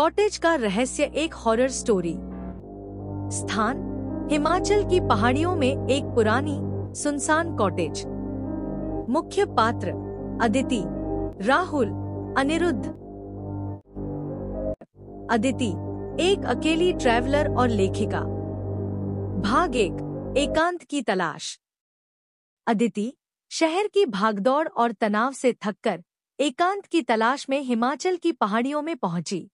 Cottage का रहस्य, एक हॉरर स्टोरी। स्थान हिमाचल की पहाड़ियों में एक पुरानी सुनसान कॉटेज। मुख्य पात्र अदिति, राहुल, अनिरुद्ध। अदिति एक अकेली ट्रैवलर और लेखिका। भाग 1, एकांत की तलाश। अदिति शहर की भागदौड़ और तनाव से थककर एकांत की तलाश में हिमाचल की पहाड़ियों में पहुंची।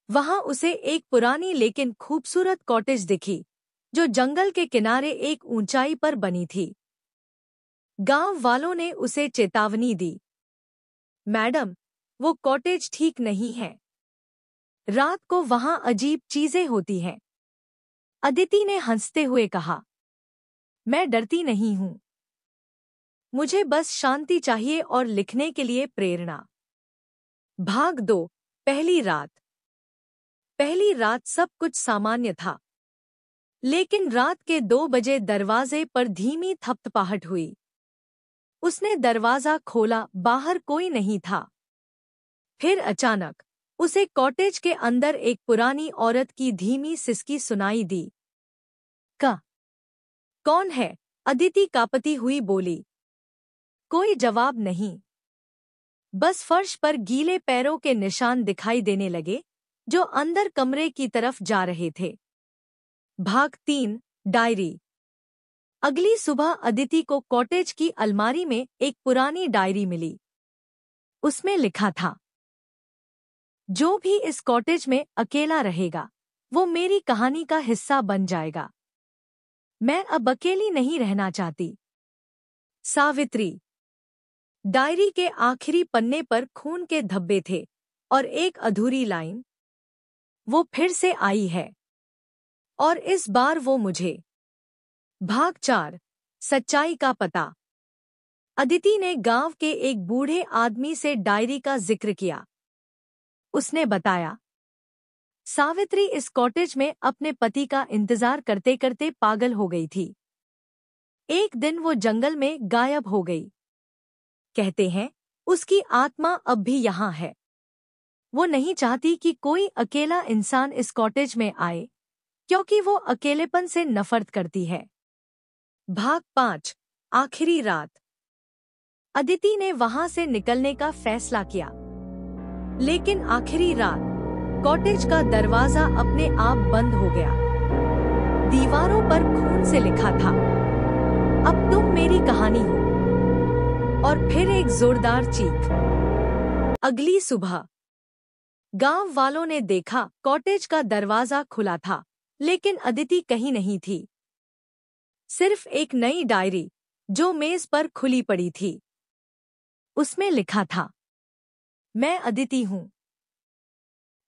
वहां उसे एक पुरानी लेकिन खूबसूरत कॉटेज दिखी, जो जंगल के किनारे एक ऊंचाई पर बनी थी। गांव वालों ने उसे चेतावनी दी, मैडम, वो कॉटेज ठीक नहीं है। रात को वहां अजीब चीजें होती हैं। अदिति ने हंसते हुए कहा, मैं डरती नहीं हूं। मुझे बस शांति चाहिए और लिखने के लिए प्रेरणा। भाग 2, पहली रात। पहली रात सब कुछ सामान्य था, लेकिन रात के 2 बजे दरवाजे पर धीमी थपथपाहट हुई। उसने दरवाजा खोला, बाहर कोई नहीं था। फिर अचानक उसे कॉटेज के अंदर एक पुरानी औरत की धीमी सिसकी सुनाई दी। कौन है? अदिति कांपती हुई बोली। कोई जवाब नहीं, बस फर्श पर गीले पैरों के निशान दिखाई देने लगे, जो अंदर कमरे की तरफ जा रहे थे। भाग 3, डायरी। अगली सुबह अदिति को कॉटेज की अलमारी में एक पुरानी डायरी मिली। उसमें लिखा था, जो भी इस कॉटेज में अकेला रहेगा, वो मेरी कहानी का हिस्सा बन जाएगा। मैं अब अकेली नहीं रहना चाहती। सावित्री। डायरी के आखिरी पन्ने पर खून के धब्बे थे और एक अधूरी लाइन, वो फिर से आई है, और इस बार वो मुझे। भाग 4, सच्चाई का पता। अदिति ने गांव के एक बूढ़े आदमी से डायरी का जिक्र किया। उसने बताया, सावित्री इस कॉटेज में अपने पति का इंतजार करते करते पागल हो गई थी। एक दिन वो जंगल में गायब हो गई। कहते हैं उसकी आत्मा अब भी यहाँ है। वो नहीं चाहती कि कोई अकेला इंसान इस कॉटेज में आए, क्योंकि वो अकेलेपन से नफरत करती है। भाग 5, आखिरी रात। अदिति ने वहां से निकलने का फैसला किया, लेकिन आखिरी रात कॉटेज का दरवाजा अपने आप बंद हो गया। दीवारों पर खून से लिखा था, अब तुम मेरी कहानी हो। और फिर एक जोरदार चीख। अगली सुबह गांव वालों ने देखा, कॉटेज का दरवाजा खुला था, लेकिन अदिति कहीं नहीं थी। सिर्फ एक नई डायरी, जो मेज पर खुली पड़ी थी। उसमें लिखा था, मैं अदिति हूं,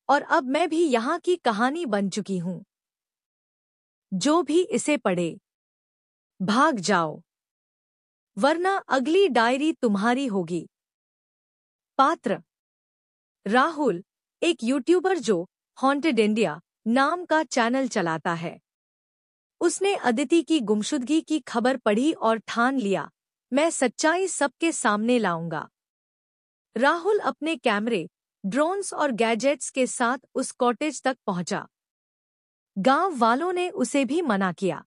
और अब मैं भी यहाँ की कहानी बन चुकी हूं। जो भी इसे पढ़े, भाग जाओ, वरना अगली डायरी तुम्हारी होगी। पात्र राहुल, एक यूट्यूबर जो हॉन्टेड इंडिया नाम का चैनल चलाता है। उसने अदिति की गुमशुदगी की खबर पढ़ी और ठान लिया, मैं सच्चाई सबके सामने लाऊंगा। राहुल अपने कैमरे, ड्रोन्स और गैजेट्स के साथ उस कॉटेज तक पहुंचा। गांव वालों ने उसे भी मना किया।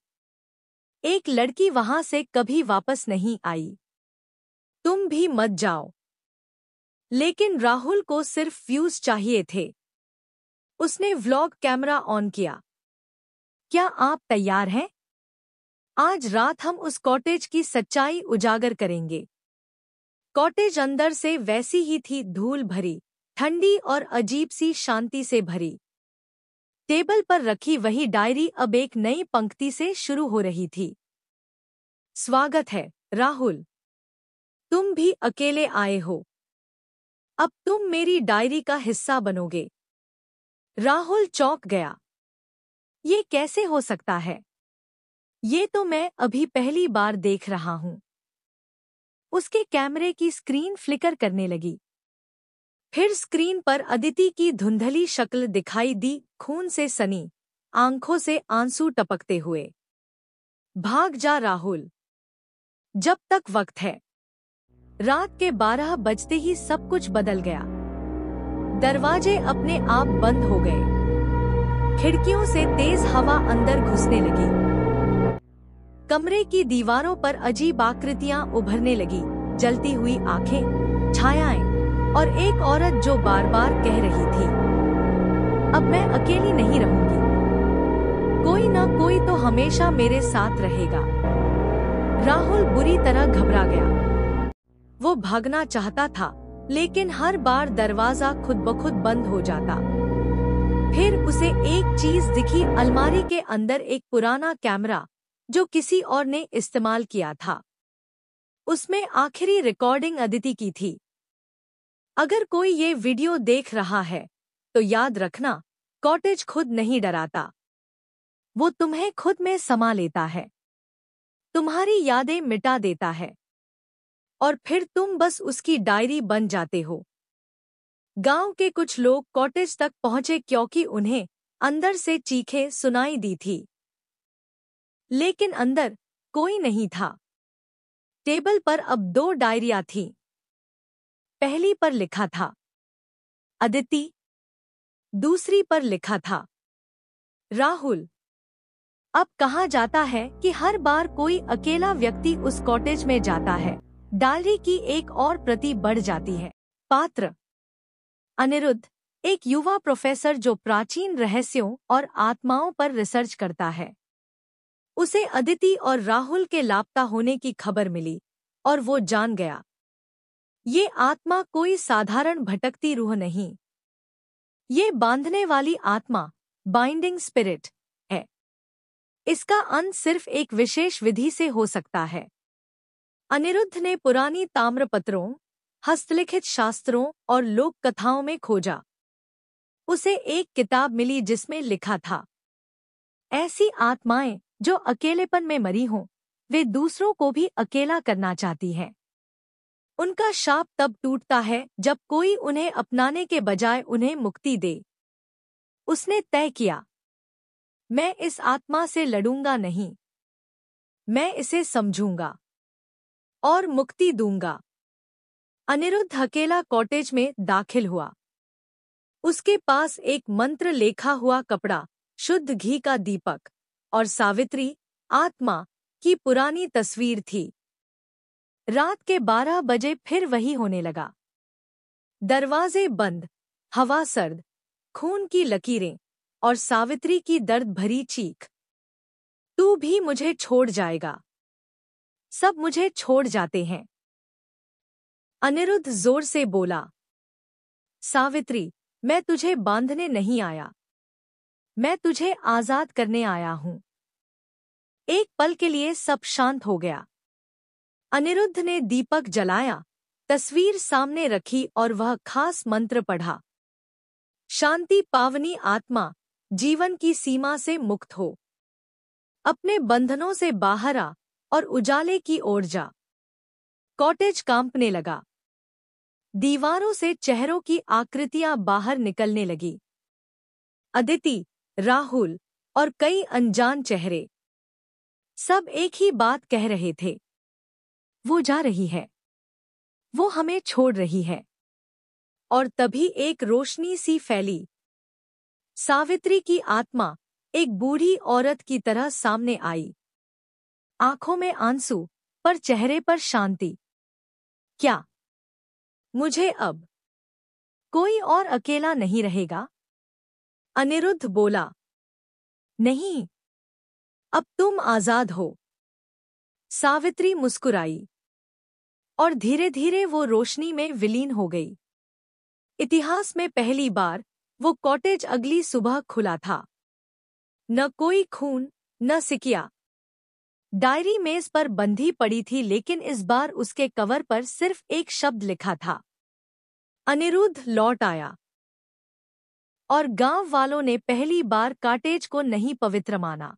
एक लड़की वहां से कभी वापस नहीं आई। तुम भी मत जाओ। लेकिन राहुल को सिर्फ व्यूज चाहिए थे। उसने व्लॉग कैमरा ऑन किया। क्या आप तैयार हैं? आज रात हम उस कॉटेज की सच्चाई उजागर करेंगे। कॉटेज अंदर से वैसी ही थी, धूल भरी, ठंडी और अजीब सी शांति से भरी। टेबल पर रखी वही डायरी अब एक नई पंक्ति से शुरू हो रही थी। स्वागत है, राहुल। तुम भी अकेले आए हो। अब तुम मेरी डायरी का हिस्सा बनोगे। राहुल चौंक गया। ये कैसे हो सकता है? ये तो मैं अभी पहली बार देख रहा हूं। उसके कैमरे की स्क्रीन फ्लिकर करने लगी। फिर स्क्रीन पर अदिति की धुंधली शक्ल दिखाई दी, खून से सनी, आंखों से आंसू टपकते हुए। भाग जा राहुल, जब तक वक्त है। रात के 12 बजते ही सब कुछ बदल गया। दरवाजे अपने आप बंद हो गए। खिड़कियों से तेज हवा अंदर घुसने लगी। कमरे की दीवारों पर अजीब आकृतियां उभरने लगी, जलती हुई आंखें, छायाएं और एक औरत जो बार बार कह रही थी, अब मैं अकेली नहीं रहूंगी, कोई ना कोई तो हमेशा मेरे साथ रहेगा। राहुल बुरी तरह घबरा गया। वो भागना चाहता था, लेकिन हर बार दरवाजा खुद ब खुद बंद हो जाता। फिर उसे एक चीज दिखी, अलमारी के अंदर एक पुराना कैमरा जो किसी और ने इस्तेमाल किया था। उसमें आखिरी रिकॉर्डिंग अदिति की थी। अगर कोई ये वीडियो देख रहा है तो याद रखना, कॉटेज खुद नहीं डराता, वो तुम्हें खुद में समा लेता है, तुम्हारी यादें मिटा देता है और फिर तुम बस उसकी डायरी बन जाते हो। गांव के कुछ लोग कॉटेज तक पहुंचे क्योंकि उन्हें अंदर से चीखें सुनाई दी थी, लेकिन अंदर कोई नहीं था। टेबल पर अब 2 डायरियां थीं। पहली पर लिखा था अदिति, दूसरी पर लिखा था राहुल। अब कहा जाता है कि हर बार कोई अकेला व्यक्ति उस कॉटेज में जाता है, डायरी की एक और प्रति बढ़ जाती है। पात्र अनिरुद्ध, एक युवा प्रोफेसर जो प्राचीन रहस्यों और आत्माओं पर रिसर्च करता है। उसे अदिति और राहुल के लापता होने की खबर मिली और वो जान गया, ये आत्मा कोई साधारण भटकती रूह नहीं, ये बांधने वाली आत्मा, बाइंडिंग स्पिरिट है। इसका अंत सिर्फ एक विशेष विधि से हो सकता है। अनिरुद्ध ने पुरानी ताम्रपत्रों, हस्तलिखित शास्त्रों और लोक कथाओं में खोजा। उसे एक किताब मिली जिसमें लिखा था, ऐसी आत्माएं जो अकेलेपन में मरी हों, वे दूसरों को भी अकेला करना चाहती हैं। उनका शाप तब टूटता है जब कोई उन्हें अपनाने के बजाय उन्हें मुक्ति दे। उसने तय किया, मैं इस आत्मा से लड़ूंगा नहीं, मैं इसे समझूंगा और मुक्ति दूंगा। अनिरुद्ध अकेला कॉटेज में दाखिल हुआ। उसके पास एक मंत्र लेखा हुआ कपड़ा, शुद्ध घी का दीपक और सावित्री, आत्मा की पुरानी तस्वीर थी। रात के 12 बजे फिर वही होने लगा। दरवाजे बंद, हवा सर्द, खून की लकीरें और सावित्री की दर्द भरी चीख, तू भी मुझे छोड़ जाएगा, सब मुझे छोड़ जाते हैं। अनिरुद्ध जोर से बोला, सावित्री, मैं तुझे बांधने नहीं आया, मैं तुझे आजाद करने आया हूं। एक पल के लिए सब शांत हो गया। अनिरुद्ध ने दीपक जलाया, तस्वीर सामने रखी और वह खास मंत्र पढ़ा, शांति पावनी आत्मा, जीवन की सीमा से मुक्त हो, अपने बंधनों से बाहर आ और उजाले की ओर जा। कॉटेज कांपने लगा। दीवारों से चेहरों की आकृतियां बाहर निकलने लगी। अदिति, राहुल और कई अनजान चेहरे, सब एक ही बात कह रहे थे, वो जा रही है, वो हमें छोड़ रही है। और तभी एक रोशनी सी फैली। सावित्री की आत्मा एक बूढ़ी औरत की तरह सामने आई, आंखों में आंसू पर चेहरे पर शांति। क्या मुझे अब कोई और अकेला नहीं रहेगा? अनिरुद्ध बोला, नहीं, अब तुम आजाद हो। सावित्री मुस्कुराई और धीरे धीरे वो रोशनी में विलीन हो गई। इतिहास में पहली बार वो कॉटेज अगली सुबह खुला था। न कोई खून, न सिकिया। डायरी मेज पर बंधी पड़ी थी, लेकिन इस बार उसके कवर पर सिर्फ एक शब्द लिखा था, अनिरुद्ध लौट आया। और गांव वालों ने पहली बार कॉटेज को नहीं पवित्र माना।